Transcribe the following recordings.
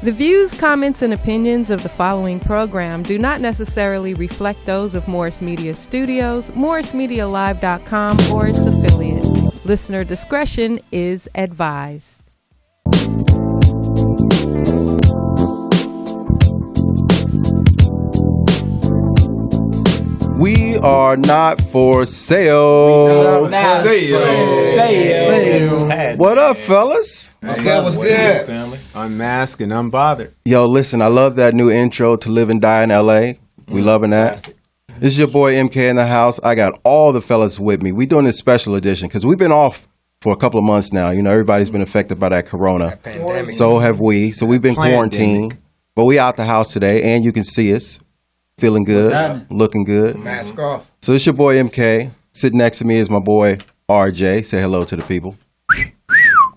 The views, comments, and opinions of the following program do not necessarily reflect those of Morris Media Studios, MorrisMediaLive.com, or its affiliates. Listener discretion is advised. We are not for sale. What up, fellas? What's good? What's good? Family. Unmasked and unbothered. Yo, listen, I love that new intro to Live and Die in L.A. We loving that. This is your boy MK in the house. I got all the fellas with me. We doing this special edition because we've been off for a couple of months now. You know, everybody's been affected by that corona. So have we. So we've been quarantined. But we out the house today, and you can see us. Feeling good, looking good. Mask off. So it's your boy MK. Sitting next to me is my boy RJ. Say hello to the people.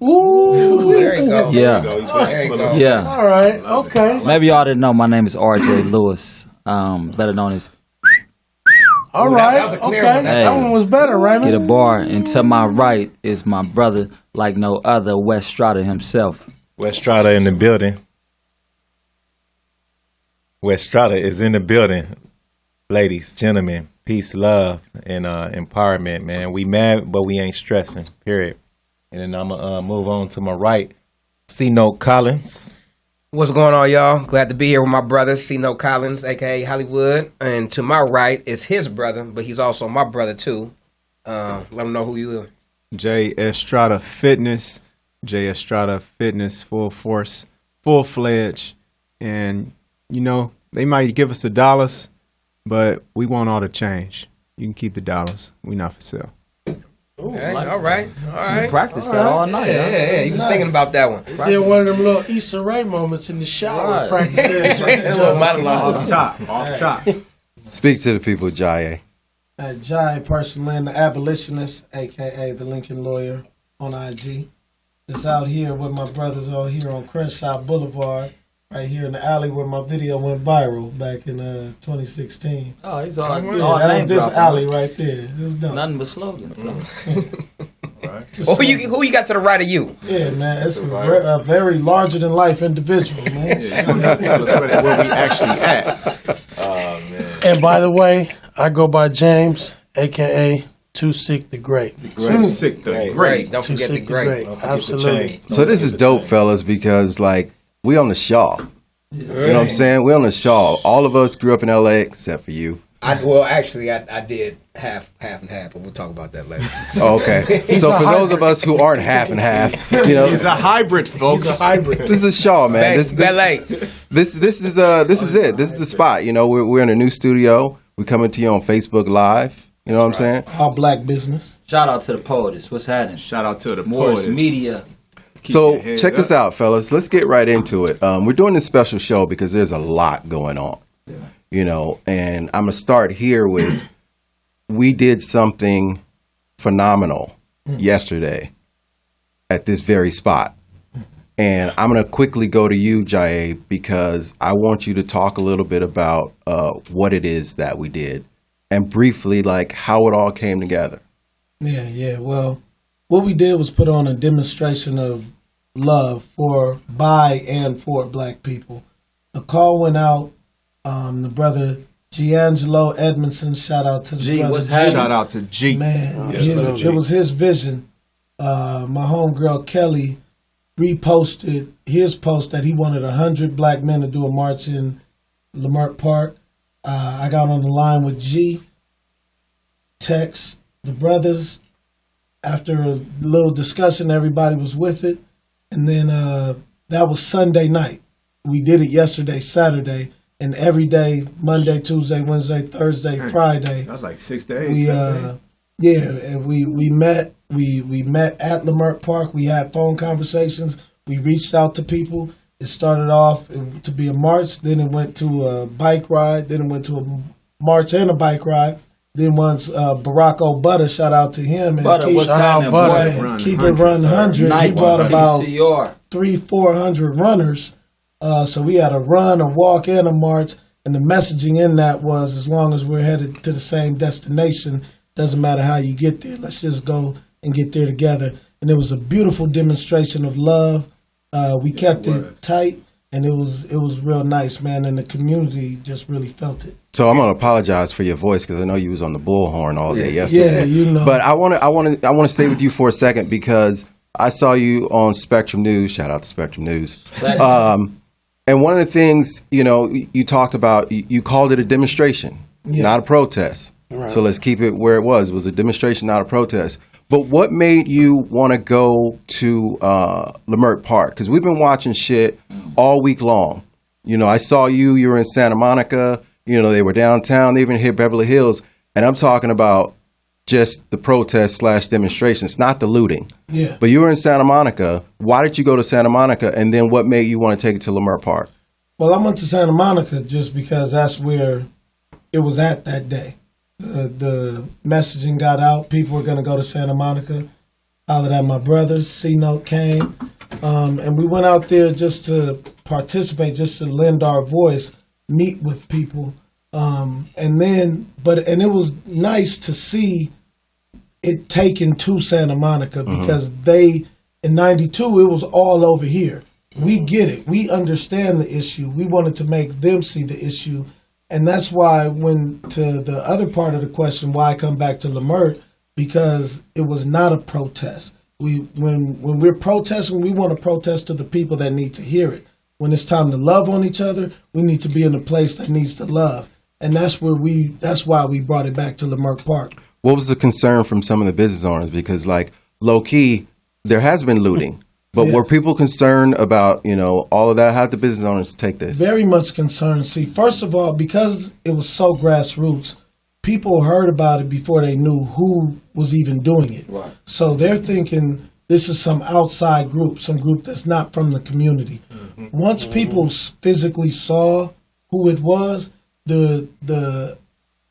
Ooh, there you go. Yeah. There you go. Yeah. All right. Okay. Maybe y'all didn't know my name is RJ Lewis. Better known as All Ooh, right. that was a clear Okay. one. That one was better, Raymond. Get a Bar. And to my right is my brother like no other, Wes Strata himself. Wes Strata in the building. Wes Strata is in the building. Ladies, gentlemen, peace, love, and empowerment, man. We mad, but we ain't stressing, period. And then I'm going to move on to my right. C-Note Collins. What's going on, y'all? Glad to be here with my brother, C-Note Collins, a.k.a. Hollywood. And to my right is his brother, but he's also my brother, too. Let him know who you are. J. Estrada Fitness. J. Estrada Fitness, full force, full-fledged. And, you know, they might give us the dollars, but we want all the change. You can keep the dollars. We not for sale. Okay, all right. You practiced that all night, huh? Yeah. You was thinking about that one. Did one of them little Issa Rae moments in the shower. Right. Practicing. Little monologue. Off top. Speak to the people, Jaye. Jai, personally, the abolitionist, a.k.a. the Lincoln Lawyer on IG. Just out here with my brothers all here on Crenshaw Boulevard, right here in the alley where my video went viral back in 2016. Oh, he's all, That was this alley right there. It was dope. Nothing but slogans. Well, who you got to the right of you? Yeah, man, it's a very larger than life individual, man. Tell us where we actually at. And by the way, I go by James, aka Too Sick the Great. Too sick the great. Don't Too forget the Sick the great. Great. Absolutely. So this is dope, fellas, because, like, we on the Shaw. You know what I'm saying? We on the Shaw. All of us grew up in L.A. except for you. I did half and half, but we'll talk about that later. Oh, okay. So for those of us who aren't half and half, you know, He's a hybrid, folks. He's a hybrid. this is Shaw, man. This is it. This is the spot. You know, we're in a new studio. We're coming to you on Facebook Live. You know what I'm saying? All black business. Shout out to the POTUS. What's happening? Shout out to the Morris POTUS. Media. So your head check this up. out, fellas. Let's get right into it. We're doing this special show because there's a lot going on. You know, and I'm gonna start here with we did something phenomenal yesterday at this very spot. And I'm going to quickly go to you, Jaye, because I want you to talk a little bit about what it is that we did and briefly, like, how it all came together. Yeah. Well, what we did was put on a demonstration of love by and for black people. The call went out. The brother Giangelo Edmondson, shout out to the G, brother. what's happening? Shout out to G. Man, it was his vision. My homegirl Kelly reposted his post that he wanted 100 black men to do a march in Leimert Park. I got on the line with G, text the brothers. After a little discussion, everybody was with it. And then that was Sunday night. We did it yesterday, Saturday, and every day, Monday, Tuesday, Wednesday, Thursday, Friday. That was like 6 days. And we met. We met at Leimert Park. We had phone conversations. We reached out to people. It started off to be a march. Then it went to a bike ride. Then it went to a march and a bike ride. Then once Barack Obama, shout out to him. And Butter, what's happening, boy? Keep it run 100. He brought about 300-400 runners. So we had a run, a walk, and a march. And the messaging in that was, as long as we're headed to the same destination, doesn't matter how you get there. Let's just go and get there together. And it was a beautiful demonstration of love. We kept it tight. and it was real nice, man, and the community just really felt it. So I'm gonna apologize for your voice because I know you was on the bullhorn all day yesterday. Yeah, you know. But I want to stay with you for a second because I saw you on Spectrum News. Shout out to Spectrum News. And one of the things, you know, you talked about, you called it a demonstration, not a protest. Right. So let's keep it where it was. It was a demonstration, not a protest. But what made you want to go to Leimert Park? Because we've been watching shit all week long. You know, I saw you were in Santa Monica. You know, they were downtown. They even hit Beverly Hills. And I'm talking about just the protest / demonstrations, not the looting. Yeah. But you were in Santa Monica. Why did you go to Santa Monica? And then what made you want to take it to Leimert Park? Well, I went to Santa Monica just because that's where it was at that day. The messaging got out. People were going to go to Santa Monica. Hollered at my brothers. C-Note came. And we went out there just to participate, just to lend our voice, meet with people. And it was nice to see it taken to Santa Monica because in 92, it was all over here. We get it. We understand the issue. We wanted to make them see the issue. And that's why when to the other part of the question, why come back to Leimert? Because it was not a protest. When we're protesting, we want to protest to the people that need to hear it. When it's time to love on each other, we need to be in a place that needs to love. And that's why we brought it back to Leimert Park. What was the concern from some of the business owners? Because like low key, there has been looting. But were people concerned about, you know, all of that? How did the business owners take this? Very much concerned. See, first of all, because it was so grassroots, people heard about it before they knew who was even doing it. Right. So they're thinking this is some outside group, some group that's not from the community. Once people physically saw who it was, the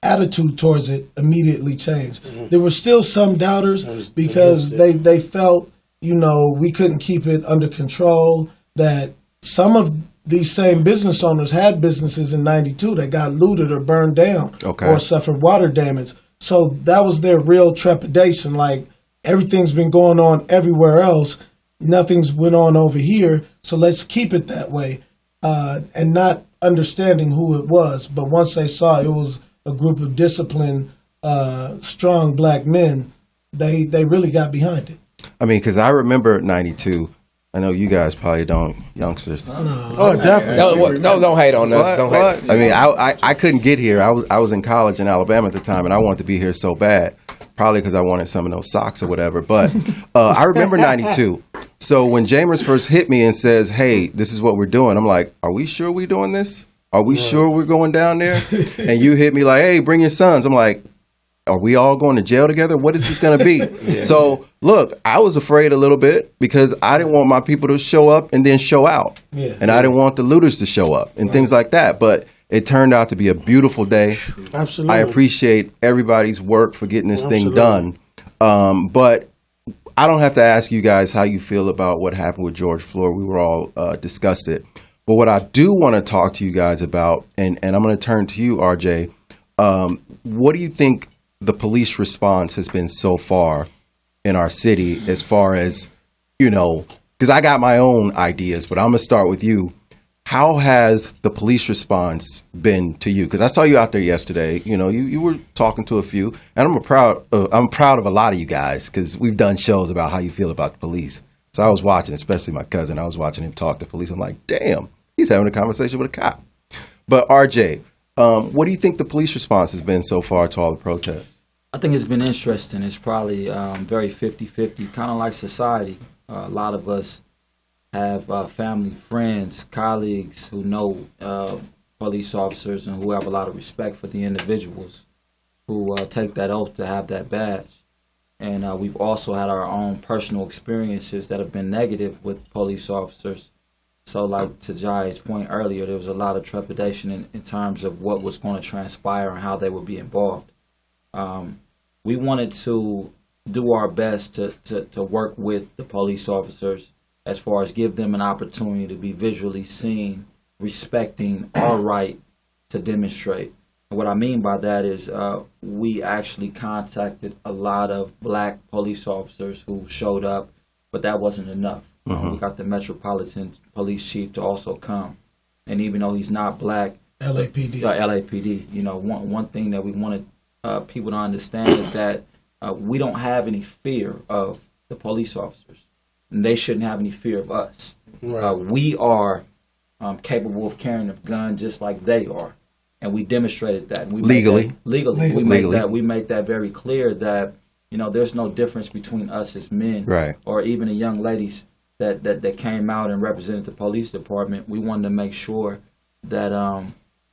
attitude towards it immediately changed. There were still some doubters because they felt, you know, we couldn't keep it under control, that some of these same business owners had businesses in 92 that got looted or burned down or suffered water damage. So that was their real trepidation. Like, everything's been going on everywhere else. Nothing's went on over here. So let's keep it that way. And not understanding who it was. But once they saw it was a group of disciplined, strong black men, they really got behind it. I mean, because I remember 92. I know you guys probably don't, youngsters. No. Oh, definitely. Don't hate on us. Don't hate. I mean, I couldn't get here. I was in college in Alabama at the time, and I wanted to be here so bad. Probably because I wanted some of those socks or whatever. But I remember 92. So when Jamers first hit me and says, hey, this is what we're doing, I'm like, are we sure we're doing this? Are we sure we're going down there? And you hit me like, hey, bring your sons. I'm like, are we all going to jail together? What is this going to be? So, look, I was afraid a little bit because I didn't want my people to show up and then show out. And I didn't want the looters to show up and things like that. But it turned out to be a beautiful day. Absolutely. I appreciate everybody's work for getting this thing done. But I don't have to ask you guys how you feel about what happened with George Floyd. We were all disgusted. But what I do want to talk to you guys about, and I'm going to turn to you, RJ, what do you think the police response has been so far in our city as far as, you know, because I got my own ideas, but I'm going to start with you. How has the police response been to you? Because I saw you out there yesterday. You know, you were talking to a few, and I'm proud of a lot of you guys because we've done shows about how you feel about the police. So I was watching, especially my cousin. I was watching him talk to police. I'm like, damn, he's having a conversation with a cop. But RJ, what do you think the police response has been so far to all the protests? I think it's been interesting. It's probably very 50-50, kind of like society. A lot of us have family, friends, colleagues who know police officers and who have a lot of respect for the individuals who take that oath to have that badge. And we've also had our own personal experiences that have been negative with police officers. So like to Jai's point earlier, there was a lot of trepidation in terms of what was going to transpire and how they would be involved. We wanted to do our best to work with the police officers as far as give them an opportunity to be visually seen, respecting our right to demonstrate. And what I mean by that is we actually contacted a lot of black police officers who showed up, but that wasn't enough. We got the Metropolitan Police Chief to also come, and even though he's not black, LAPD. LAPD. You know, one thing that we wanted people to understand is that we don't have any fear of the police officers, and they shouldn't have any fear of us. Right. We are capable of carrying a gun just like they are, and we demonstrated that. And we Legally. Legally, we Legally. made that very clear that there's no difference between us as men, Right. or even the young ladies that came out and represented the police department. We wanted to make sure that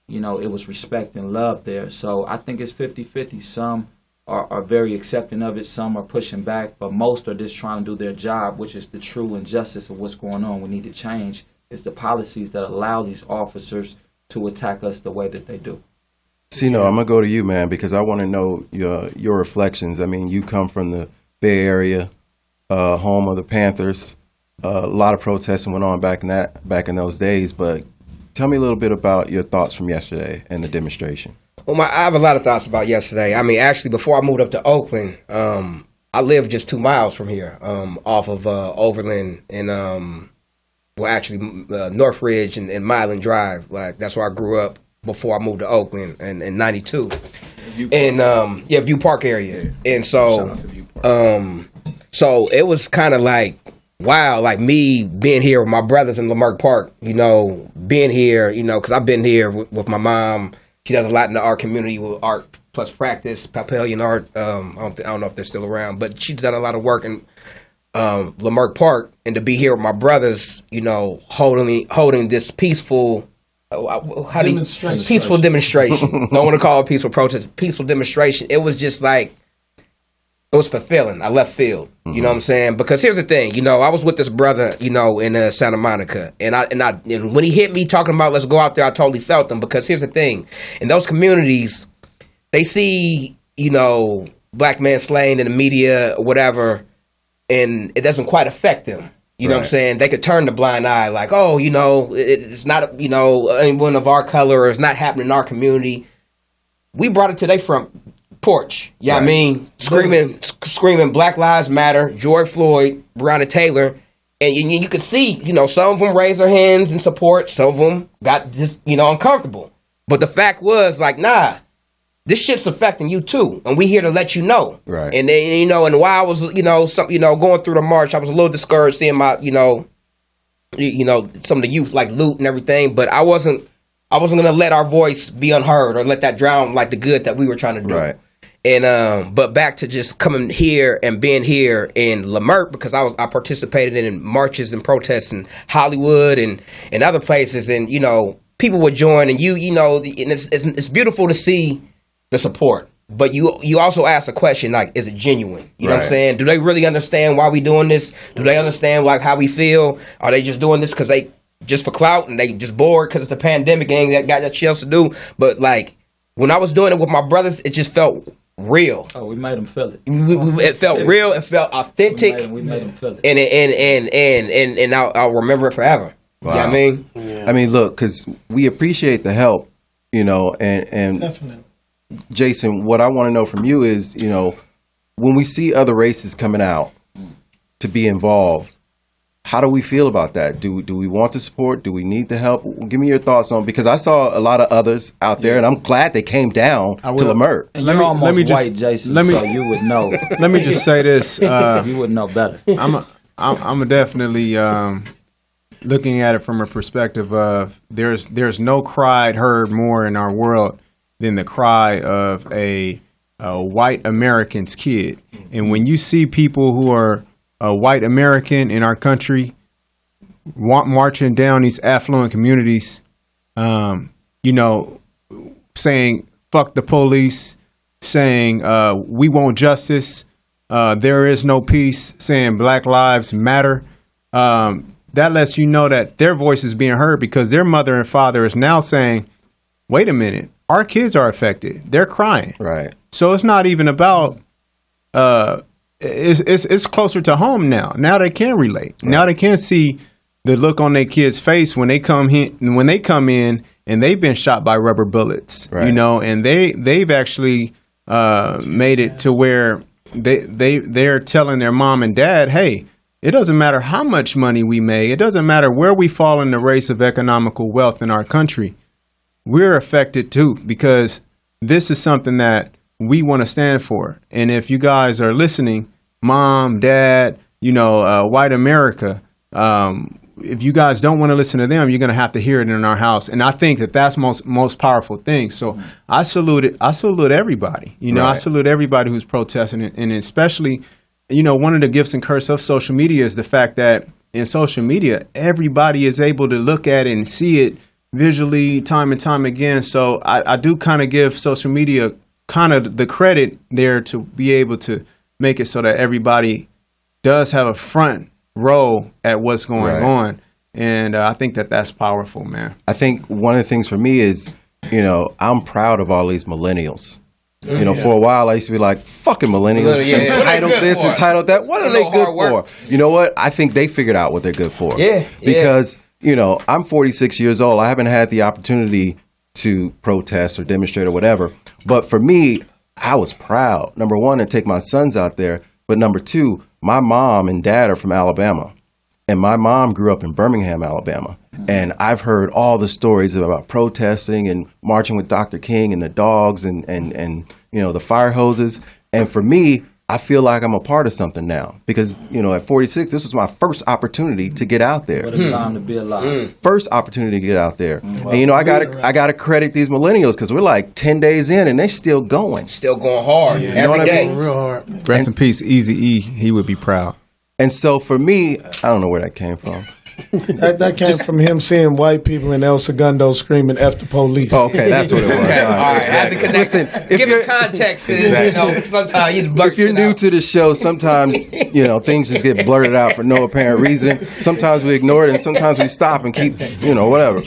it was respect and love there. So I think it's 50-50. Some are very accepting of it. Some are pushing back, but most are just trying to do their job, which is the true injustice of what's going on. We need to change. It's the policies that allow these officers to attack us the way that they do. Sino, I'm gonna go to you, man, because I want to know your reflections. I mean, you come from the Bay Area, home of the Panthers. A lot of protesting went on back in those days. But tell me a little bit about your thoughts from yesterday and the demonstration. Well, I have a lot of thoughts about yesterday. I mean, actually, before I moved up to Oakland, I lived just 2 miles from here, off of Overland and Northridge and Milan Drive. Like, that's where I grew up before I moved to Oakland in '92. And View Park area. And so so it was kind of like, wow, like me being here with my brothers in Leimert Park, being here, because I've been here with my mom. She does a lot in the art community with art plus practice, Papillion art. I don't know if they're still around, but she's done a lot of work in Leimert Park. And to be here with my brothers, holding this peaceful peaceful demonstration. Don't want to call it peaceful protest, peaceful demonstration. It was just like, it was fulfilling. I left field. You know what I'm saying? Because here's the thing, I was with this brother, in Santa Monica, and when he hit me talking about let's go out there, I totally felt him. Because here's the thing, in those communities, they see, black men slain in the media or whatever, and it doesn't quite affect them. You know what I'm saying? They could turn the blind eye, like, oh, it's not, anyone of our color, or it's not happening in our community. We brought it to their front porch. Yeah, I mean, screaming Black Lives Matter, George Floyd, Breonna Taylor, and you could see, some of them raised their hands in support, some of them got just, uncomfortable. But the fact was, like, nah, this shit's affecting you too, and we here to let you know. Right. And then, and while I was, going through the march, I was a little discouraged seeing my, some of the youth like loot and everything, but I wasn't gonna let our voice be unheard or let that drown like the good that we were trying to do. Right. And but back to just coming here and being here in Leimert, because I participated in marches and protests in Hollywood and other places, and people would join, and and it's beautiful to see the support. But you also ask a question like, is it genuine? You know what I'm saying? Do they really understand why we doing this? Do they understand like how we feel? Are they just doing this because they just for clout and they just bored because it's the pandemic and ain't got that shit else to do? But like when I was doing it with my brothers, it just felt real. Oh, we made them feel it. It felt real. It felt authentic. We made them feel it. And I'll remember it forever. Wow. You know what I mean? Yeah. I mean, look, because we appreciate the help, and Definitely. Jason, what I want to know from you is, when we see other races coming out to be involved, how do we feel about that? Do we want the support? Do we need the help? Give me your thoughts on, because I saw a lot of others out there, and I'm glad they came down to Leimert. And Let you're me- almost let me white, just- Jason, let me- so you would know. Let me just say this. You would know better. I'm definitely looking at it from a perspective of there's no cry heard more in our world than the cry of a white American's kid. And when you see people who are white American in our country marching down these affluent communities, saying fuck the police, saying we want justice, there is no peace, saying Black Lives Matter, that lets you know that their voice is being heard, because their mother and father is now saying, wait a minute, our kids are affected. They're crying. Right. So it's not even about it's closer to home now. Now they can relate. Right. Now they can see the look on their kids' face when they come in and they've been shot by rubber bullets. Right. And they've actually made it to where they're telling their mom and dad, hey, it doesn't matter how much money we make. It doesn't matter where we fall in the race of economical wealth in our country. We're affected too, because this is something that we want to stand for. And if you guys are listening, mom, dad, white America, if you guys don't want to listen to them, you're going to have to hear it in our house. And I think that that's most powerful thing. So I salute it. I salute everybody. I Right. salute everybody who's protesting, and especially, one of the gifts and curse of social media is the fact that in social media, everybody is able to look at it and see it visually time and time again. So I do kind of give social media kind of the credit there to be able to make it so that everybody does have a front row at what's going Right. on. And I think that that's powerful, man. I think one of the things for me is, I'm proud of all these millennials. For a while I used to be like, fucking millennials, Yeah. What are they entitled good this, for? entitled that. What are No they good hard work. for? You know what? I think they figured out what they're good for. Yeah, yeah. Because, I'm 46 years old. I haven't had the opportunity to protest or demonstrate or whatever. But for me, I was proud, number one, to take my sons out there. But number two, my mom and dad are from Alabama. And my mom grew up in Birmingham, Alabama. And I've heard all the stories about protesting and marching with Dr. King and the dogs and the fire hoses. And for me, I feel like I'm a part of something now. Because, at 46, this was my first opportunity to get out there. What a time to be alive. First opportunity to get out there. And I gotta credit these millennials because we're like 10 days in and they still going. Still going hard know every what I day. mean? Real hard. Rest in peace, Eazy-E. He would be proud. And so for me, I don't know where that came from. That came from him seeing white people in El Segundo screaming "F the police." Oh, okay, that's what it was. Okay, all right. I have to connect. Listen, if Give you're- it context is, sometimes you just blurt If you're shit new out. to the show, sometimes things just get blurted out for no apparent reason. Sometimes we ignore it, and sometimes we stop and keep whatever.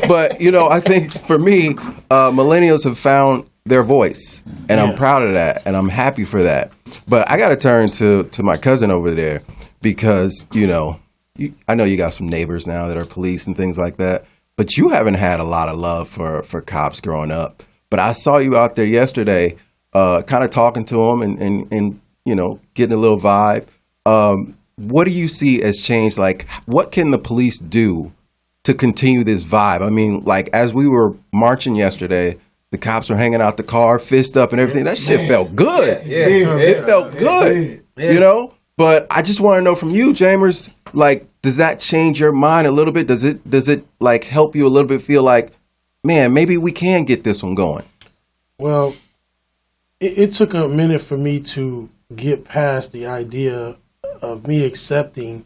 But I think for me, millennials have found their voice, and I'm proud of that, and I'm happy for that. But I got to turn to my cousin over there because I know you got some neighbors now that are police and things like that, but you haven't had a lot of love for cops growing up. But I saw you out there yesterday, kind of talking to them and getting a little vibe. What do you see as change? Like, what can the police do to continue this vibe? I mean, like, as we were marching yesterday, the cops were hanging out the car, fist up and everything. That shit felt good. Yeah. It felt good, But I just want to know from you, Jamers, like, does that change your mind a little bit? Does it like help you a little bit feel like, man, maybe we can get this one going? Well, it took a minute for me to get past the idea of me accepting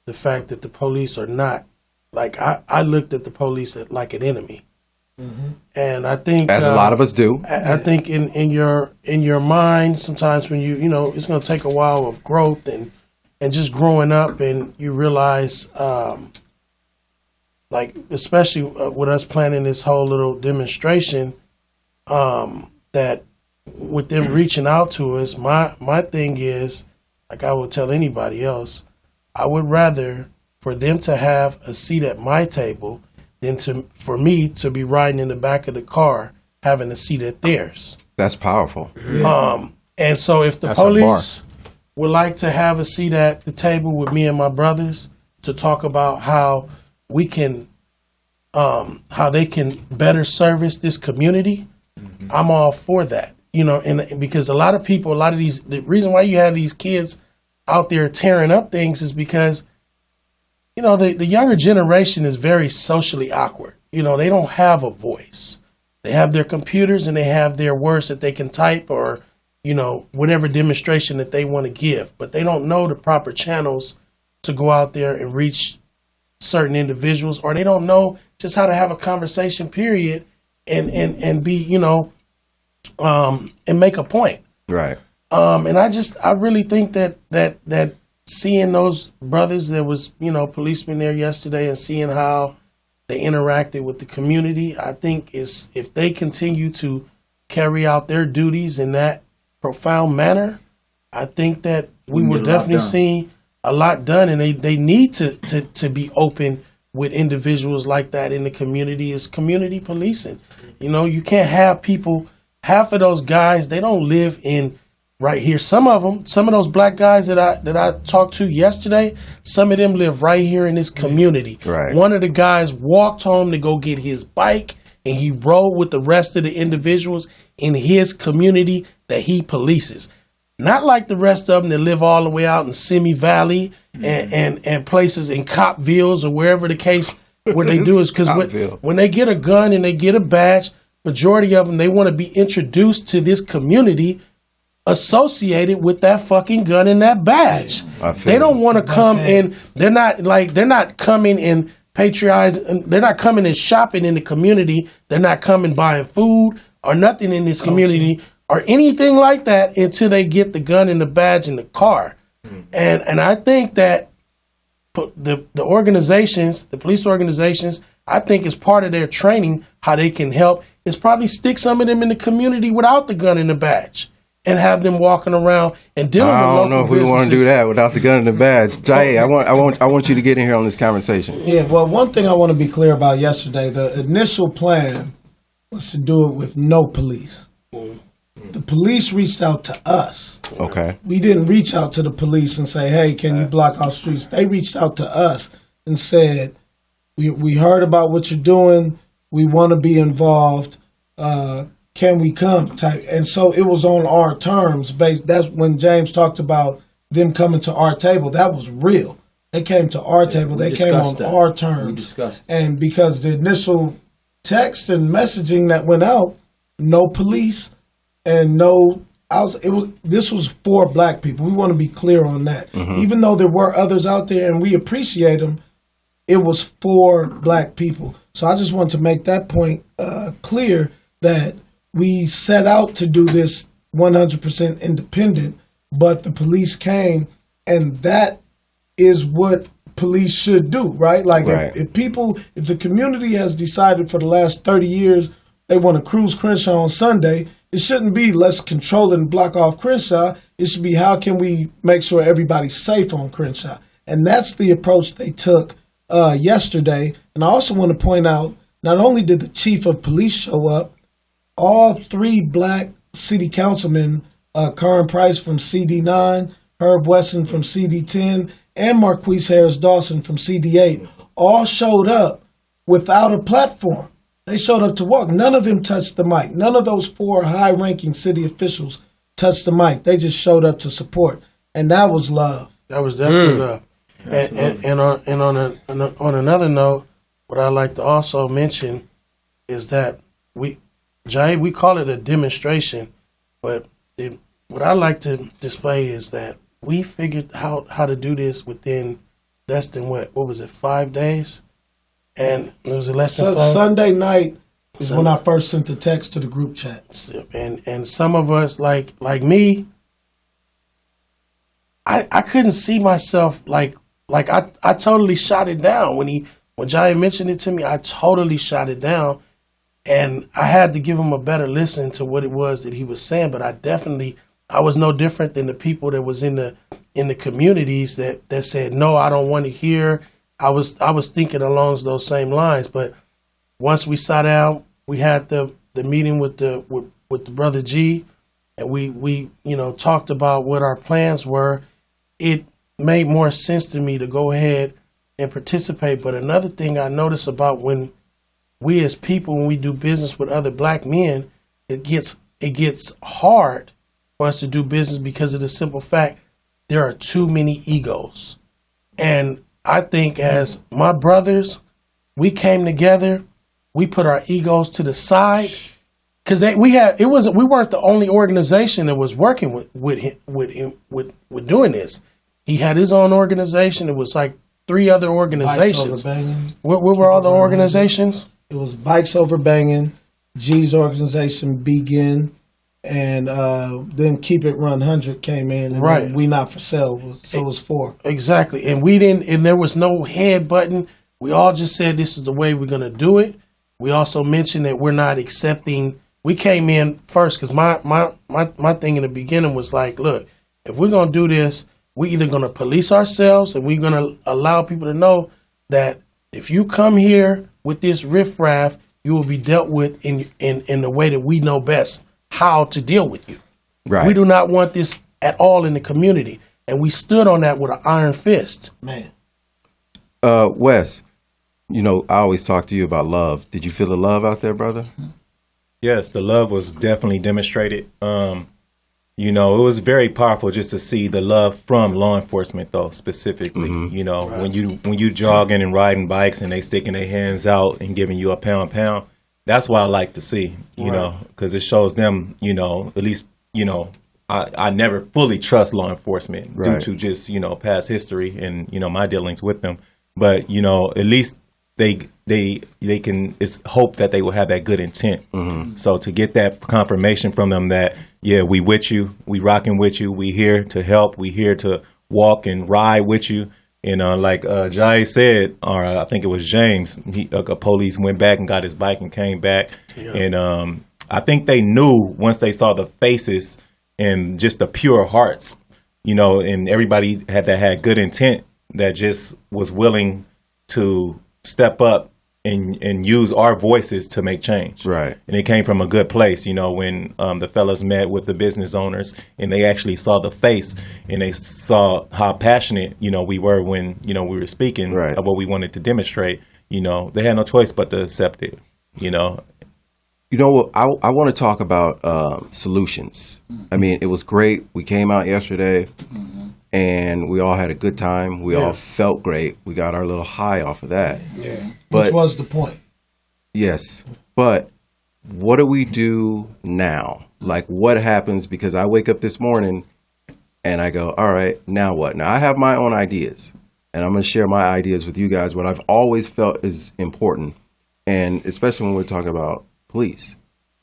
the fact that the police are not, like, I looked at the police like an enemy. And I think As a lot of us do. I think in your mind, sometimes when it's going to take a while of growth and just growing up, and you realize, like, especially with us planning this whole little demonstration, that with them reaching out to us, my thing is, like I would tell anybody else, I would rather for them to have a seat at my table than for me to be riding in the back of the car having a seat at theirs. That's powerful. And so if the That's a bar. police would like to have a seat at the table with me and my brothers to talk about how we can, how they can better service this community, I'm all for that. And because a lot of these, the reason why you have these kids out there tearing up things is because the younger generation is very socially awkward. They don't have a voice. They have their computers and they have their words that they can type or, whatever demonstration that they want to give. But they don't know the proper channels to go out there and reach certain individuals, or they don't know just how to have a conversation, period, and be, and make a point. Right. And I really think that seeing those brothers that was, policemen there yesterday and seeing how they interacted with the community, I think is if they continue to carry out their duties in that profound manner, I think that we will definitely see a lot done. And they need to be open with individuals like that in the community. Is community policing. You can't have people, half of those guys, they don't live in right here. Some of those black guys that I talked to yesterday, some of them live right here in this community. Right. One of the guys walked home to go get his bike, and he rode with the rest of the individuals in his community that he polices. Not like the rest of them that live all the way out in Simi Valley and places in Copvilles or wherever the case where they do is because when they get a gun and they get a badge, majority of them, they want to be introduced to this community associated with that fucking gun and that badge. They don't want to come in. They're not coming and patronize. They're not coming and shopping in the community. They're not coming buying food or nothing in this community or anything like that until they get the gun and the badge in the car. And I think that the organizations, the police organizations, I think is part of their training, how they can help is probably stick some of them in the community without the gun and the badge and have them walking around and dealing with local businesses. I don't know if we want to do that without the gun and the badge. Jay, I want you to get in here on this conversation. Yeah, well, one thing I want to be clear about yesterday, the initial plan was to do it with no police. The police reached out to us. Okay. We didn't reach out to the police and say, hey, can you block off streets? They reached out to us and said, we heard about what you're doing. We want to be involved. Can we come? Type. And so it was on our terms. That's when James talked about them coming to our table. That was real. They came to our table. They came on our terms. We discussed. And because the initial text and messaging that went out, no police and this was for black people. We want to be clear on that. Mm-hmm. Even though there were others out there and we appreciate them, it was for black people. So I just want to make that point clear that we set out to do this 100% independent, but the police came, and that is what police should do, right? Like if the community has decided for the last 30 years they want to cruise Crenshaw on Sunday, it shouldn't be let's control and block off Crenshaw. It should be how can we make sure everybody's safe on Crenshaw? And that's the approach they took yesterday. And I also want to point out, not only did the chief of police show up, all three black city councilmen, Karin Price from CD9, Herb Wesson from CD10, and Marquise Harris Dawson from CD8, all showed up without a platform. They showed up to walk. None of them touched the mic. None of those four high-ranking city officials touched the mic. They just showed up to support, and that was love. That was definitely love. And on another note, what I like to also mention is that we call it a demonstration, but what I like to display is that we figured out how to do this within less than what was it, 5 days? And it was less than 5. Sunday night is when I first sent the text to the group chat. And some of us, like me, I couldn't see myself like I totally shot it down when Jai mentioned it to me. I totally shot it down, and I had to give him a better listen to what it was that he was saying. But I was no different than the people that was in the communities that said no, I don't want to hear. I was thinking along those same lines. But once we sat down, we had the meeting with the brother G, and we talked about what our plans were. It made more sense to me to go ahead and participate. But another thing I notice about when we as people, when we do business with other black men, it gets hard for us to do business because of the simple fact there are too many egos. And I think as my brothers, we came together, we put our egos to the side because we weren't the only organization that was working with doing this. He had his own organization. It was like 3 other organizations. What were all the organizations? It was Bikes Over Banging, G's organization, Begin, and then Keep It 100 came in, and then We Not For Sale, so it was 4. Exactly, and there was no head button. We all just said this is the way we're going to do it. We also mentioned that we're not accepting. We came in first because my thing in the beginning was like, look, if we're going to do this, we're either going to police ourselves and we're going to allow people to know that if you come here with this riffraff, you will be dealt with in the way that we know best how to deal with you. Right. We do not want this at all in the community. And we stood on that with an iron fist. Man. Wes, you know, I always talk to you about love. Did you feel the love out there, brother? Yes, the love was definitely demonstrated. You know, it was very powerful just to see the love from law enforcement, though, specifically. You know, when you jogging and riding bikes and they sticking their hands out and giving you a pound, that's what I like to see. You know, because it shows them, you know, at least, you know, I never fully trust law enforcement due to just, you know, past history and, you know, my dealings with them. But, you know, at least they can, it's hope that they will have that good intent. So to get that confirmation from them that, yeah, we with you, we rocking with you, we here to help, we here to walk and ride with you. And like Jai said, or I think it was James, a police went back and got his bike and came back. And I think they knew once they saw the faces and just the pure hearts, you know, and everybody had good intent that just was willing to step up and use our voices to make change. Right. And it came from a good place, you know, when the fellas met with the business owners and they actually saw the face and they saw how passionate, you know, we were when, you know, we were speaking of what we wanted to demonstrate, you know, they had no choice but to accept it, you know. You know, I want to talk about solutions. I mean, it was great. We came out yesterday and we all had a good time. We all felt great. We got our little high off of that. But, which was the point. Yes. But what do we do now? Like, what happens? Because I wake up this morning and I go, all right, now what? Now, I have my own ideas. And I'm going to share my ideas with you guys, what I've always felt is important. And especially when we're talking about police.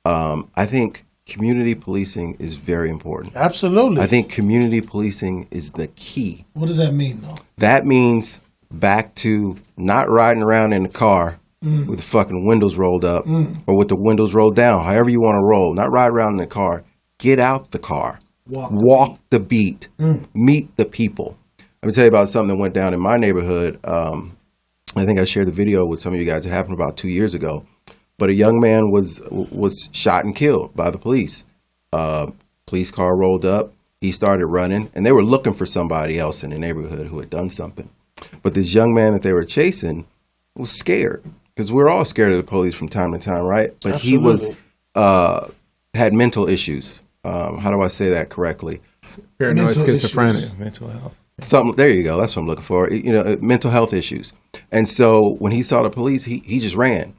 I think community policing is very important. Absolutely. I think community policing is the key. What does that mean, though? That means back to not riding around in the car with the fucking windows rolled up or with the windows rolled down, however you want to roll. Not ride around in the car. Get out the car. Walk the beat. Meet the people. Let me tell you about something that went down in my neighborhood. I think I shared the video with some of you guys. It happened about 2 years ago. But a young man was shot and killed by the police. Police car rolled up. He started running, and they were looking for somebody else in the neighborhood who had done something. But this young man that they were chasing was scared, because we're all scared of the police from time to time, right? But Absolutely. he was had mental issues. How do I say that correctly? Paranoid Mental schizophrenia. issues. Mental health. There you go. That's what I'm looking for. You know, mental health issues. And so when he saw the police, he just ran.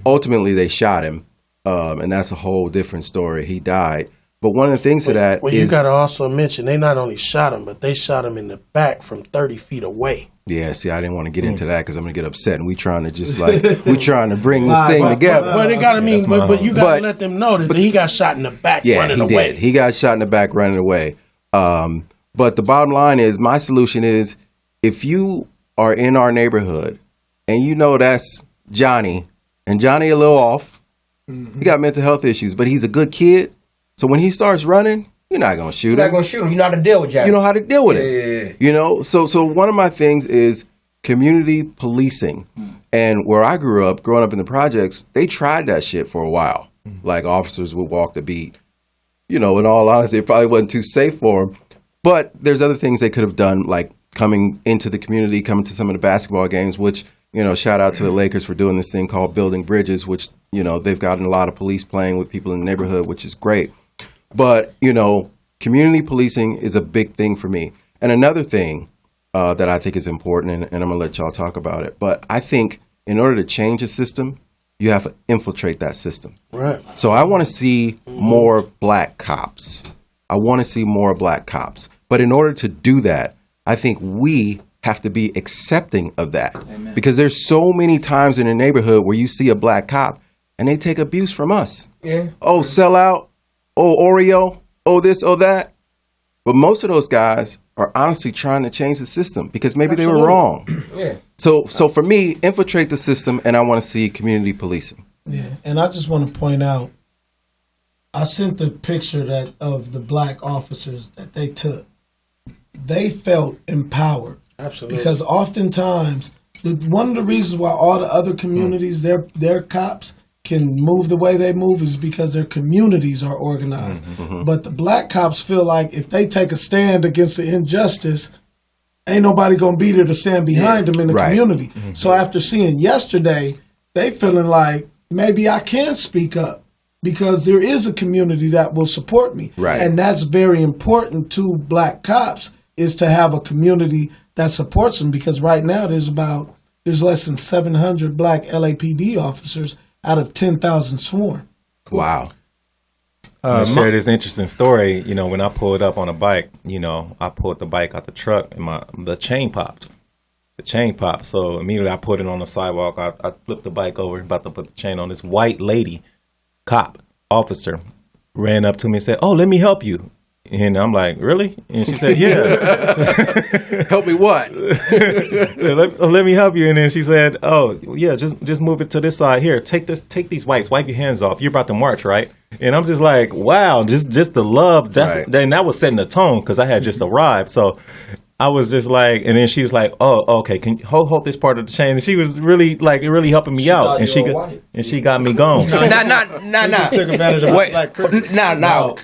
Ultimately, they shot him, and that's a whole different story. He died. But one of the things to that well, is... you got to also mention, they not only shot him, but they shot him in the back from 30 feet away. Yeah, see, I didn't want to get into that because I'm going to get upset. And we trying to just like, we trying to bring this thing together. But it got to mean, but you got to let them know that he got shot in the back running he away. did. He got shot in the back running away. But the bottom line is, my solution is, if you are in our neighborhood and you know that's Johnny, and Johnny a little off, he got mental health issues, but he's a good kid. So when he starts running, you're not going to shoot him. You're not going to shoot him. You know how to deal with Jack. You know how to deal with it. Yeah. You know, so one of my things is community policing. And where I growing up in the projects, they tried that shit for a while. Like, officers would walk the beat. You know, in all honesty, it probably wasn't too safe for them. But there's other things they could have done, like coming into the community, coming to some of the basketball games, which, you know, shout out to the Lakers for doing this thing called Building Bridges, which, you know, they've gotten a lot of police playing with people in the neighborhood, which is great. But, you know, community policing is a big thing for me. And another thing that I think is important, and I'm going to let y'all talk about it, but I think in order to change a system, you have to infiltrate that system. Right. So I want to see more black cops. I want to see more black cops. But in order to do that, I think we have to be accepting of that. Amen. Because there's so many times in the neighborhood where you see a black cop and they take abuse from us. Yeah. Oh, sellout. Oh, Oreo. Oh, this, oh, that. But most of those guys are honestly trying to change the system because maybe they were wrong. Yeah. So for me, infiltrate the system, and I want to see community policing. Yeah, and I just want to point out, I sent the picture of the black officers that they took. They felt empowered. Absolutely. Because oftentimes, one of the reasons why all the other communities, their cops can move the way they move is because their communities are organized. But the black cops feel like if they take a stand against the injustice, ain't nobody gonna be there to stand behind them in the community. So after seeing yesterday, they feeling like maybe I can speak up because there is a community that will support me. Right. And that's very important to black cops, is to have a community that supports them, because right now there's less than 700 black LAPD officers out of 10,000 sworn. Wow. I'm gonna share this interesting story. You know, when I pulled up on a bike, you know, I pulled the bike out the truck and the chain popped. The chain popped. So immediately I put it on the sidewalk. I flipped the bike over, about to put the chain on. This white lady, cop, officer, ran up to me and said, "Oh, let me help you." And I'm like, "Really?" And she said, "Yeah." Help me what? let me help you. And then she said, "Oh, yeah, just move it to this side here. Take these wipes. Wipe your hands off. You're about to march, right?" And I'm just like, wow, just the love. Then that was setting the tone because I had just arrived. So I was just like, and then she was like, "Oh, okay, can you hold this part of the chain?" And she was really helping me out, and she got me gone. Nah. Took advantage of Wait, black privilege. Nah.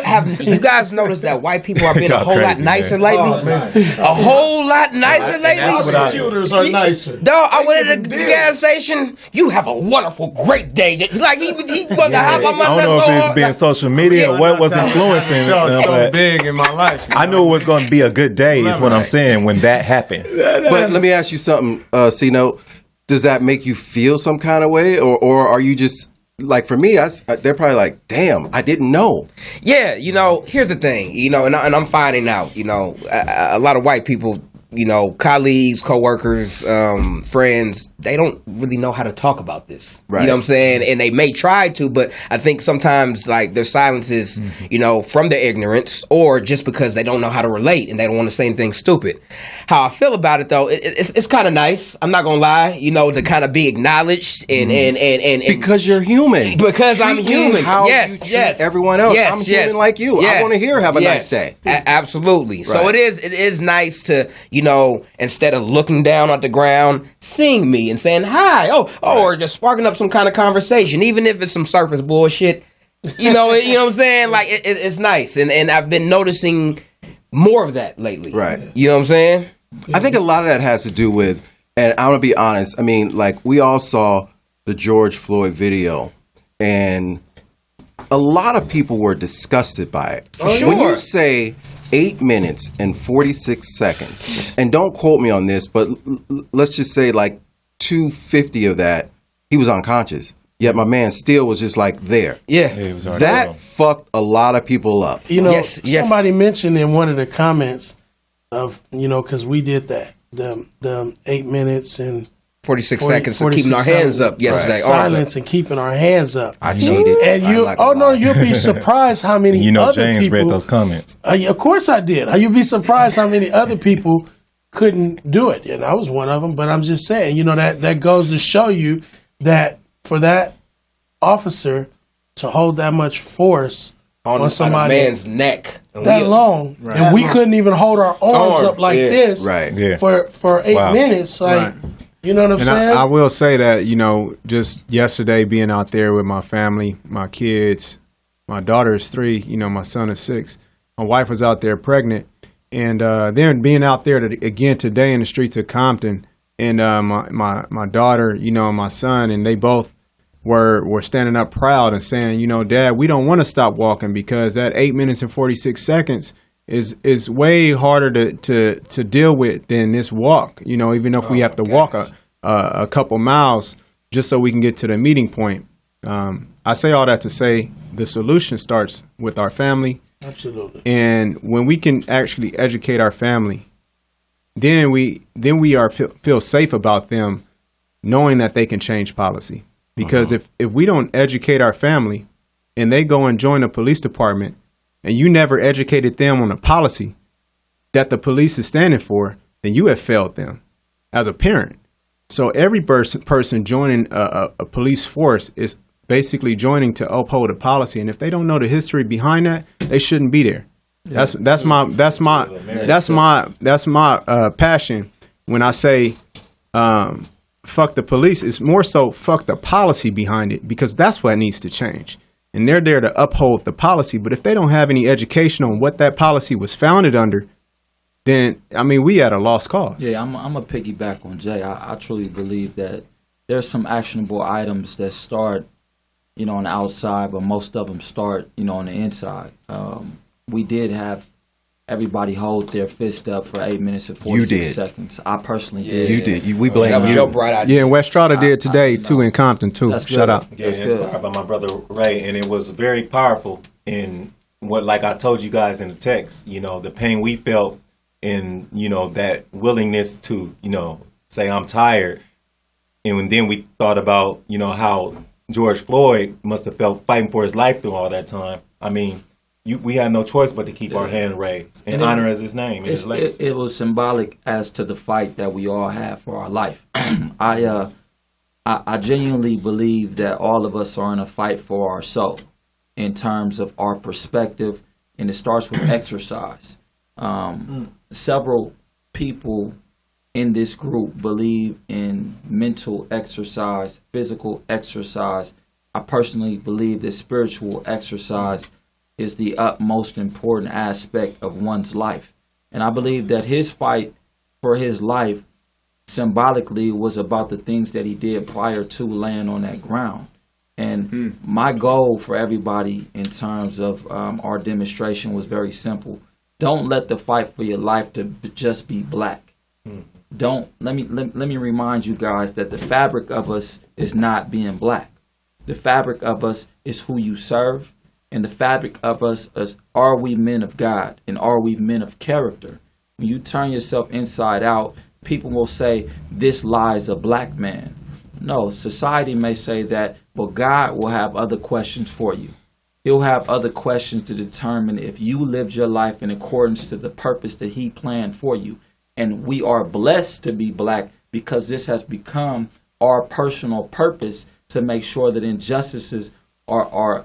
Have you guys noticed that white people are being a Y'all whole lot crazy, nicer man. lately? A whole lot nicer lately. Prosecutors are nicer. Dog, I went at the gas station. You have a wonderful, great day. Like he wanted to hop on my I nuts don't know so if it's hard. being social media or what was influencing. Felt so but big in my life. I knew it was going to be a good day. Is what I'm saying when that happened. But let me ask you something, C-Note. Does that make you feel some kind of way, or are you just like, for me, they're probably like, damn, I didn't know. Yeah, here's the thing, and I'm finding out, a lot of white people, colleagues, coworkers, friends, they don't really know how to talk about this. Right. You know what I'm saying? And they may try to, but I think sometimes like their silence is, from their ignorance or just because they don't know how to relate and they don't want to say anything stupid. How I feel about it though, it's kind of nice. I'm not gonna lie, to kind of be acknowledged and Because you're human. Because I'm Treat me human. how Yes, you treat yes. everyone else. Yes, I'm yes. human like you. I want to hear have a nice day. Absolutely. So Right. it is nice to, instead of looking down at the ground, seeing me and saying hi, or just sparking up some kind of conversation, even if it's some surface bullshit. You know what I'm saying? Like it's nice, and I've been noticing more of that lately. Right. You know what I'm saying? I think a lot of that has to do with, and I'm gonna be honest. I mean, like, we all saw the George Floyd video, and a lot of people were disgusted by it. sure. When you say 8 minutes and 46 seconds, and don't quote me on this, but let's just say like 250 of that, he was unconscious. Yet my man still was just like there. Yeah. He was already That gone. fucked a lot of people up. Yes. Somebody mentioned in one of the comments of, because we did that, the 8 minutes and 46 40 seconds of keeping our 46 hands up yesterday. Arms up. silence and keeping our hands up. I cheated. And I'm not gonna lie. you'll be surprised how many other James people. read those comments. Of course I did. You'll be surprised how many other people couldn't do it, and I was one of them. But I'm just saying, that goes to show you that for that officer to hold that much force on somebody on a man's neck. that long, and we couldn't even hold our arms up like this, Right. Yeah. for 8 Wow. minutes. Like, Right. you know what I'm And saying? I will say that, just yesterday being out there with my family, my kids, my daughter is 3, my son is 6. My wife was out there pregnant. And then being out there again today in the streets of Compton, and my daughter, and my son, and they both were standing up proud and saying, Dad, we don't want to stop walking because that 8 minutes and 46 seconds is way harder to deal with than this walk. Even if we have to walk a couple miles just so we can get to the meeting point. I say all that to say the solution starts with our family. Absolutely. And when we can actually educate our family, then we feel safe about them knowing that they can change policy. Because if we don't educate our family and they go and join the police department and you never educated them on the policy that the police is standing for, then you have failed them as a parent. So every person joining a police force is basically joining to uphold a policy, and if they don't know the history behind that, they shouldn't be there. That's my passion when I say fuck the police. It's more so fuck the policy behind it, because that's what needs to change. And they're there to uphold the policy. But if they don't have any education on what that policy was founded under, then, I mean, we at a lost cause. Yeah, I'm a piggyback on Jay. I truly believe that there's some actionable items that start, on the outside, but most of them start, on the inside. We did have everybody hold their fist up for 8 minutes and 46 seconds. I personally did. You did. We blame That was you. your bright idea. Yeah, and Westrada did today, too, in Compton, too. That's Shout good. out. Yeah, That's inspired good. by my brother Ray, and it was very powerful in what, like I told you guys in the text, the pain we felt in, that willingness to, say I'm tired. And then we thought about, how George Floyd must have felt fighting for his life through all that time. I mean, we had no choice but to keep our hand raised and honor as his name and his legacy. It was symbolic as to the fight that we all have for our life. I genuinely believe that all of us are in a fight for our soul in terms of our perspective, and it starts with exercise. Several people in this group believe in mental exercise, physical exercise. I personally believe that spiritual exercise is the utmost important aspect of one's life. And I believe that his fight for his life symbolically was about the things that he did prior to laying on that ground. And my goal for everybody in terms of our demonstration was very simple. Don't let the fight for your life to just be black. Let me remind you guys that the fabric of us is not being black. The fabric of us is who you serve, and the fabric of us is, are we men of God, and are we men of character? When you turn yourself inside out, people will say, this lies a black man. No, society may say that, but God will have other questions for you. He'll have other questions to determine if you lived your life in accordance to the purpose that he planned for you. And we are blessed to be black because this has become our personal purpose to make sure that injustices are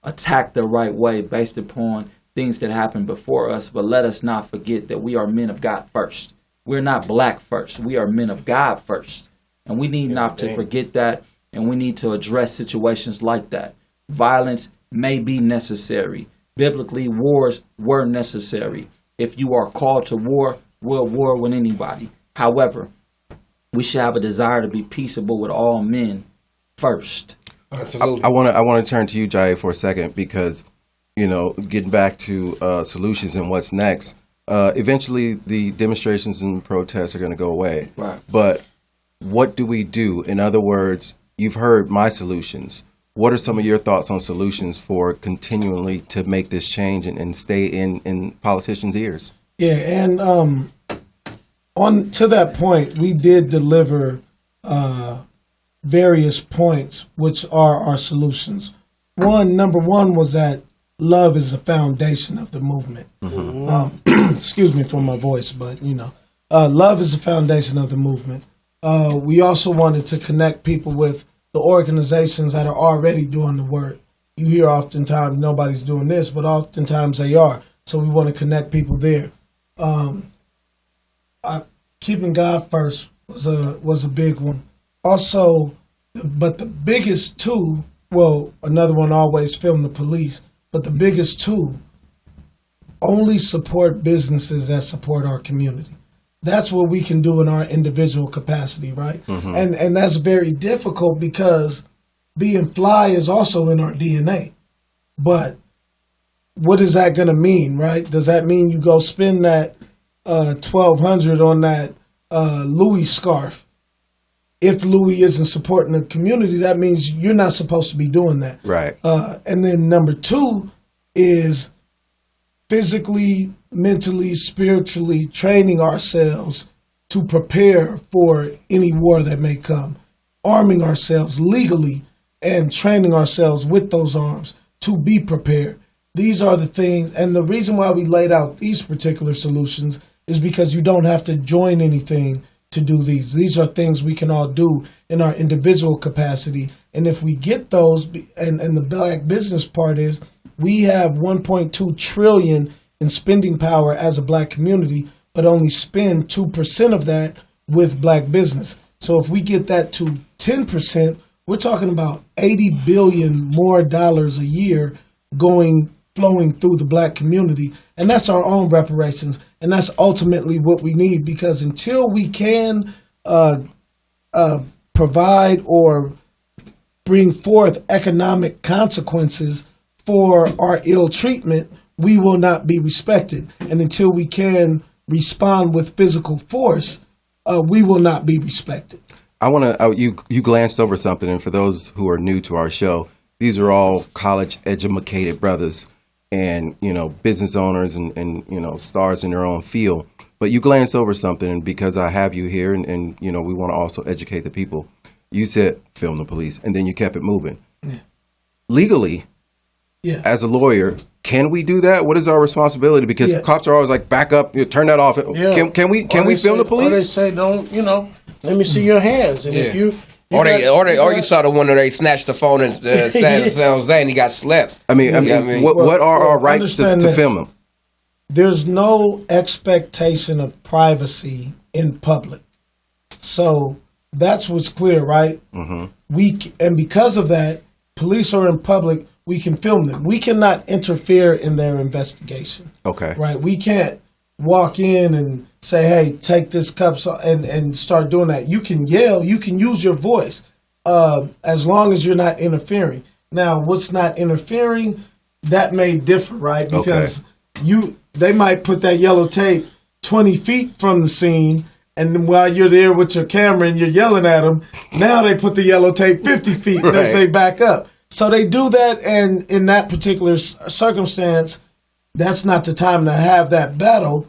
attacked the right way based upon things that happened before us. But let us not forget that we are men of God first. We're not black first. We are men of God first. And we need not to forget that, and we need to address situations like that. Violence may be necessary. Biblically, wars were necessary. If you are called to war, we'll war with anybody. However, we should have a desire to be peaceable with all men first. Absolutely. I want to turn to you, Jai, for a second, because getting back to solutions and what's next. Eventually, the demonstrations and protests are going to go away. Right. But what do we do? In other words, you've heard my solutions. What are some of your thoughts on solutions for continually to make this change and stay in politicians' ears? Yeah, and on to that point, we did deliver various points, which are our solutions. Number one was that love is the foundation of the movement. Excuse me for my voice, but love is the foundation of the movement. We also wanted to connect people with the organizations that are already doing the work. You hear oftentimes nobody's doing this, but oftentimes they are. So we want to connect people there. Keeping God first was a big one. Also, but the biggest two, another one always film the police, but the biggest two, only support businesses that support our community. That's what we can do in our individual capacity, right? Mm-hmm. And that's very difficult because being fly is also in our DNA. But what is that going to mean, right? Does that mean you go spend that $1,200 on that Louis scarf? If Louis isn't supporting the community, that means you're not supposed to be doing that. Right. And then number two is physically, mentally, spiritually training ourselves to prepare for any war that may come, arming ourselves legally and training ourselves with those arms to be prepared. These are the things, and the reason why we laid out these particular solutions is because you don't have to join anything to do these. These are things we can all do in our individual capacity. And if we get those, and the black business part is, we have 1.2 trillion in spending power as a black community, but only spend 2% of that with black business. So if we get that to 10%, we're talking about $80 billion more dollars a year flowing through the black community. And that's our own reparations. And that's ultimately what we need, because until we can provide or bring forth economic consequences for our ill treatment, we will not be respected. And until we can respond with physical force, we will not be respected. I want to, you glanced over something, and for those who are new to our show, these are all college educated brothers and, you know, business owners and you know, stars in their own field. But you glanced over something, and because I have you here and you know, we want to also educate the people, you said film the police, and then you kept it moving. Yeah. Legally, as a lawyer, can we do that? What is our responsibility? Because cops are always like, back up, turn that off. Yeah. Can we film the police? Or they say, don't, you know, let me see your hands. And if you or you saw the one where they snatched the phone in San Jose and he got slept. I mean, what are our rights to film them? There's no expectation of privacy in public, so that's what's clear, right? Mm-hmm. And because of that, police are in public. We can film them. We cannot interfere in their investigation. Okay. Right. We can't walk in and say, "Hey, take this cup," and start doing that. You can yell. You can use your voice, as long as you're not interfering. Now, what's not interfering? That may differ, right? Because they might put that yellow tape 20 feet from the scene, and then while you're there with your camera and you're yelling at them, now they put the yellow tape 50 feet and they say back up. So they do that, and in that particular circumstance, that's not the time to have that battle,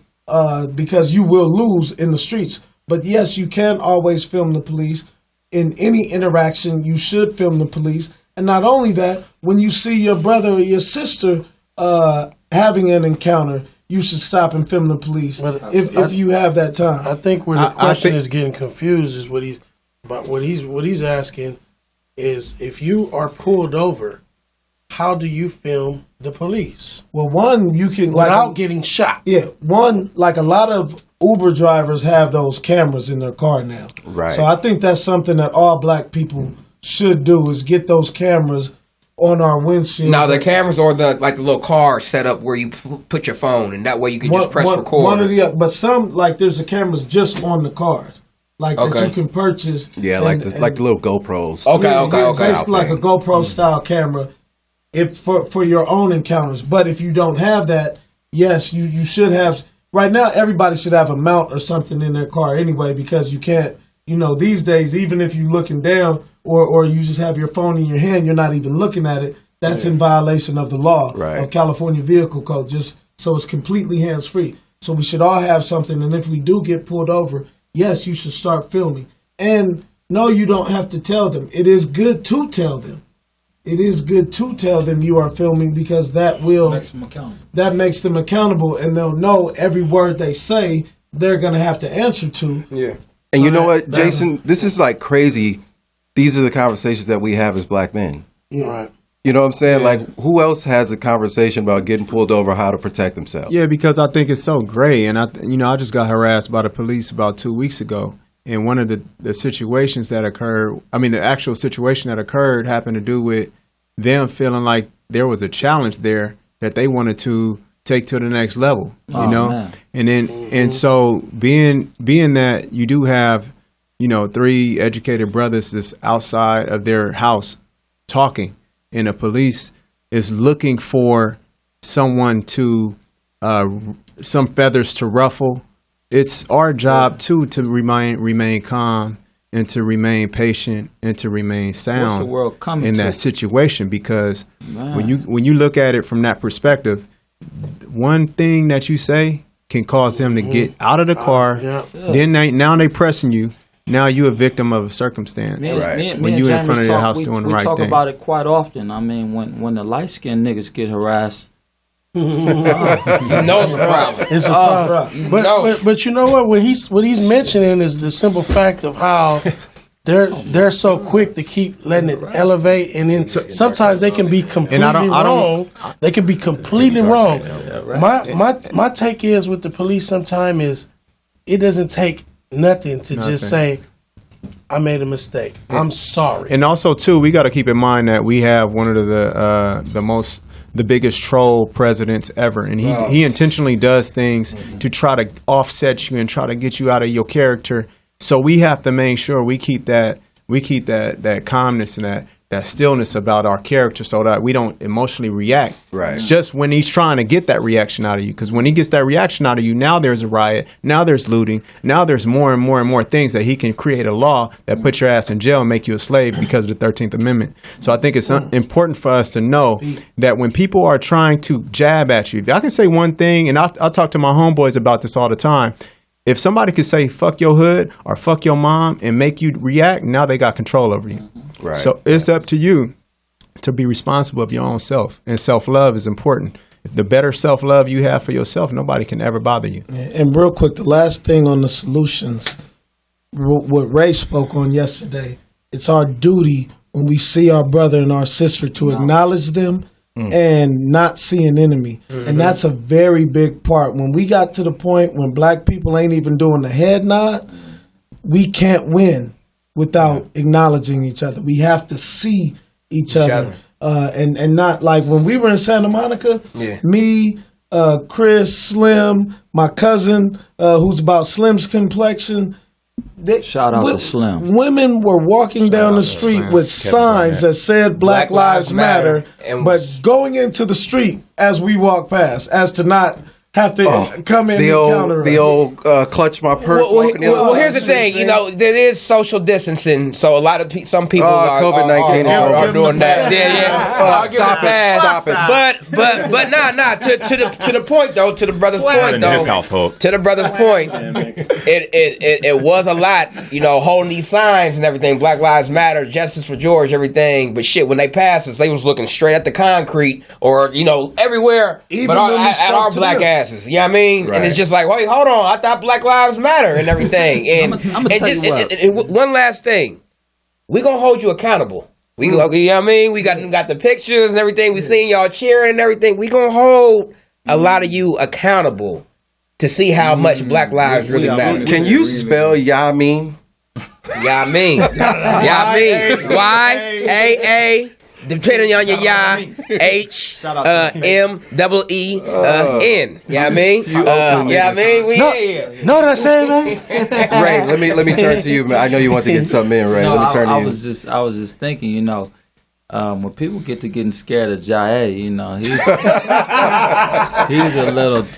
because you will lose in the streets. But yes, you can always film the police. In any interaction, you should film the police. And not only that, when you see your brother or your sister having an encounter, you should stop and film the police if you have that time. I think where the question is getting confused is what he's asking is, if you are pulled over, how do you film the police? Well, one, you can without getting shot. Yeah, one, like a lot of Uber drivers have those cameras in their car now. Right. So I think that's something that all black people should do, is get those cameras on our windshield. Now the cameras or the little car set up where you put your phone, and that way you can just press record. One of the, but some, like, there's the cameras just on the cars, like that you can purchase. Yeah, like the little GoPros. Okay. It's like a GoPro style camera, for your own encounters. But if you don't have that, yes, you should have. Right now, everybody should have a mount or something in their car anyway, because you can't. You know, these days, even if you're looking down or you just have your phone in your hand, you're not even looking at it. That's in violation of the law of California Vehicle Code, just so it's completely hands-free. So we should all have something. And if we do get pulled over, yes, you should start filming. And no, you don't have to tell them. It is good to tell them. It is good to tell them you are filming, because that makes them accountable, and they'll know every word they say they're going to have to answer to. Yeah. And you know what, Jason? This is like crazy. These are the conversations that we have as black men. Yeah. Right. You know what I'm saying? Yeah. Like, who else has a conversation about getting pulled over, how to protect themselves? Yeah, because I think it's so gray. And I just got harassed by the police about 2 weeks ago. And one of the situations that occurred, the actual situation that occurred happened to do with them feeling like there was a challenge there that they wanted to take to the next level, man. And so being that you do have, 3 educated brothers that's outside of their house talking, and the police is looking for someone to, some feathers to ruffle. It's our job too to remain calm and to remain patient and to remain sound What's the world coming in that situation, because when you look at it from that perspective, one thing that you say can cause them to get out of the car. Then now they pressing you. Now you a victim of a circumstance. When you in front of your house doing the right thing. We talk about it quite often. When the light skinned niggas get harassed, you know it's a problem. It's a problem. But you know what? What he's mentioning is the simple fact of how they're so quick to keep letting it elevate, and then sometimes they can be completely wrong. They can be completely wrong. My take is with the police sometimes is it doesn't take nothing to just say, I made a mistake. I'm sorry. And also, too, we got to keep in mind that we have one of the biggest troll presidents ever, and he intentionally does things to try to offset you and try to get you out of your character. So we have to make sure we keep that calmness and that stillness about our character, so that we don't emotionally react. Right. It's just when he's trying to get that reaction out of you, because when he gets that reaction out of you, now there's a riot, now there's looting, now there's more and more and more things that he can create a law that puts your ass in jail and make you a slave because of the 13th Amendment. So I think it's important for us to know that when people are trying to jab at you, if I can say one thing, and I'll talk to my homeboys about this all the time. If somebody could say fuck your hood or fuck your mom and make you react, now they got control over you. Right. So it's up to you to be responsible of your own self. And self-love is important. If the better self-love you have for yourself, nobody can ever bother you. And real quick, the last thing on the solutions, what Ray spoke on yesterday, it's our duty when we see our brother and our sister to acknowledge them and not see an enemy. And that's a very big part. When we got to the point when black people ain't even doing the head nod, we can't win without acknowledging each other. We have to see each other. And not like when we were in Santa Monica, me, Chris, Slim, my cousin, who's about Slim's complexion. Shout out to Slim. Women were walking down the street with signs that said Black Lives Matter, but going into the street as we walk past, as to not have to come in and counter us. The old clutch my purse. Well, here's the thing. You know, there is social distancing, so a lot of some people are COVID-19 are doing that. Yeah. Stop it. But to the point though. To the brother's point though. His household. To the brother's point, it was a lot. You know, holding these signs and everything. Black Lives Matter, Justice for George, everything. But shit, when they passed us, they was looking straight at the concrete or everywhere, Even but when we at our spoke to black them. asses. You know what I mean? Right. And it's just like, wait, hold on. I thought Black Lives Matter and everything. And I'ma tell you what. one last thing. We gonna hold you accountable. We you know what I mean? We got the pictures and everything. We seen y'all cheering and everything. We gonna hold a lot of you accountable to see how much Black lives really matter. Can you spell Yamin? Yamin. Yamin. Y-A-A. Depending on your H-M-E-E-N. Yeah, I mean? We here. No, that's it, man. Ray, let me turn to you, man. I know you want to get something in, Ray. No, let me turn to I you. was just thinking, when people get to getting scared of Jae,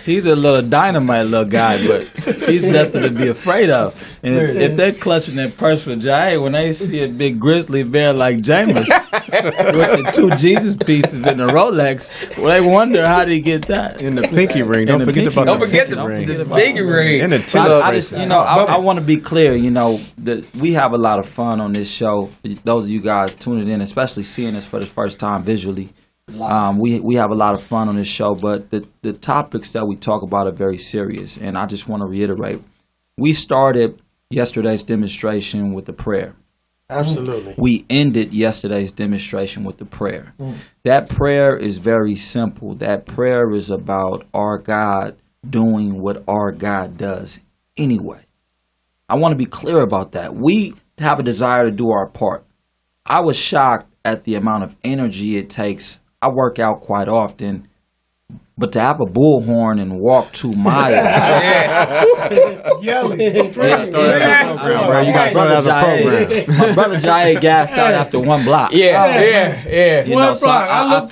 he's a little dynamite little guy, but he's nothing to be afraid of. And if they're clutching their purse for Jae, when they see a big grizzly bear like Jameis with the 2 Jesus pieces in the Rolex, well, they wonder how did he get that In the pinky ring. Don't forget about Don't the forget pinky ring. the pinky ring. And the I just, I want to be clear. That we have a lot of fun on this show. Those of you guys tuning in, especially seeing us for the first time visually, we have a lot of fun on this show. But the topics that we talk about are very serious, and I just want to reiterate: we started yesterday's demonstration with a prayer. Absolutely. We ended yesterday's demonstration with the prayer. That prayer is very simple. That prayer is about our God doing what our God does anyway. I want to be clear about that. We have a desire to do our part. I was shocked at the amount of energy it takes. I work out quite often, but to have a bullhorn and walk 2 miles. Yelling, You got My brother Jae gassed out after 1 block. Yeah. You know, so I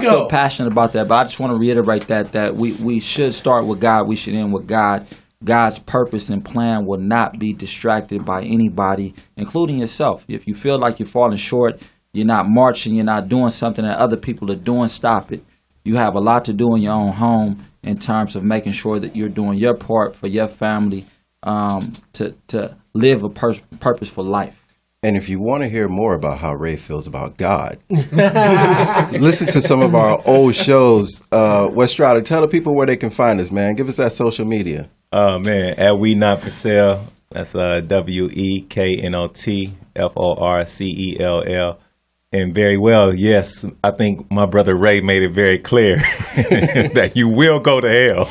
feel passionate about that, but I just want to reiterate that we should start with God. We should end with God. God's purpose and plan will not be distracted by anybody, including yourself. If you feel like you're falling short, you're not marching, you're not doing something that other people are doing, stop it. You have a lot to do in your own home in terms of making sure that you're doing your part for your family to live a purposeful life. And if you want to hear more about how Ray feels about God, listen to some of our old shows. Westrada, tell the people where they can find us, man. Give us that social media. Oh man, at We Not For Sale. That's WEKNOTFORCELL. And very well, yes, I think my brother Ray made it very clear that you will go to hell.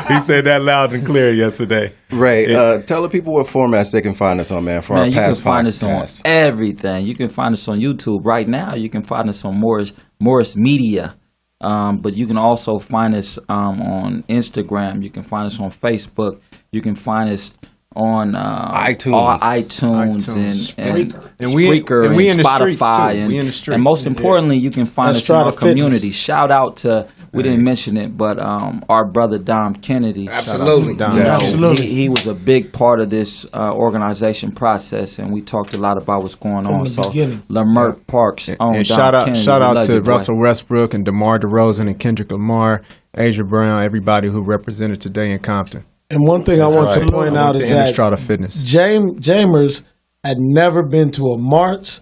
He said that loud and clear yesterday. Ray, tell the people what formats they can find us on, man, for our Man, you past can find us podcasts. on everything. You can find us on YouTube right now. You can find us on Morris Media. But you can also find us on Instagram. You can find us on Facebook. You can find us on iTunes and we Spreaker and in the streets, Spotify too. We in the streets. and most importantly, you can find us in our Estrada Fitness. community. Shout out to we didn't mention it, but our brother Dom Kennedy. Absolutely. Dom. You know, Absolutely. he was a big part of this organization process, and we talked a lot about what's going on. the So, beginning. Lamert Parks on And Dom shout out Kennedy. We love to you, boy. Russell Westbrook and DeMar DeRozan and Kendrick Lamar, Asia Brown, everybody who represented today in Compton. And one thing I want to point out is And that Estrada Fitness. Jamers had never been to a march,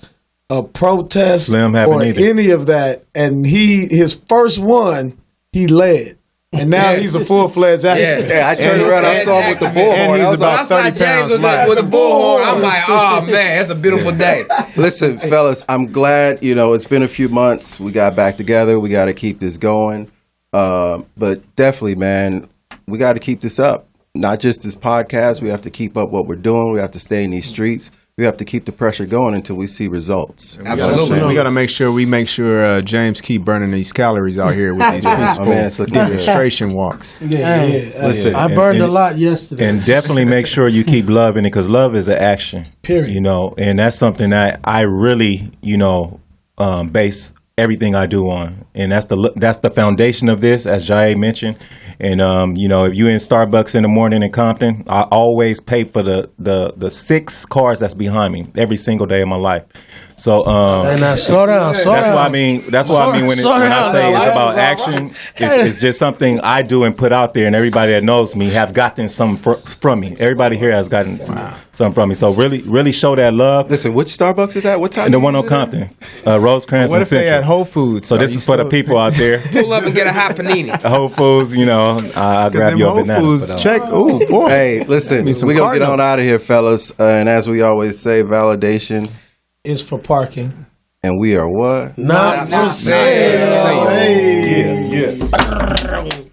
a protest, Slim haven't or either. any of that. And his first one, he led. And now he's a full-fledged actor. Yeah, I turned around, I saw him with the And bullhorn. he's I was about like, I saw 30 James pounds with light. the bullhorn. I'm like, oh man, that's a beautiful day. listen, fellas, I'm glad, it's been a few months. We got back together. We got to keep this going. But definitely, man, we got to keep this up. Not just this podcast. We have to keep up what we're doing. We have to stay in these streets. We have to keep the pressure going until we see results. Absolutely. We got to make sure James keep burning these calories out here with these peaceful man, it's looking good. demonstration walks. Yeah. Listen, I burned and- a lot yesterday. And definitely make sure you keep loving it, because love is an action. Period. And that's something that I really, base everything I do on, and that's the foundation of this, as Jai mentioned. And if you in Starbucks in the morning in Compton, I always pay for the 6 cars that's behind me every single day of my life. So And now, slow down. that's what I mean. That's what I mean when I say it's about action. It's just something I do and put out there, and everybody that knows me have gotten some from me. Everybody here has gotten some from me. So really, really show that love. Listen, which Starbucks is that? What time? And the one on Compton, Rosecrans What and if they Central. at Whole Foods? So this is for the people out there. Pull up and get a hot panini. Whole Foods, I'll grab you a Whole banana. Foods, but, check. Ooh, boy. Hey, listen, Me some we're going to get on Cardinals. out of here, fellas. And as we always say, validation. It's for parking. And we are what? Not for sale. Yeah.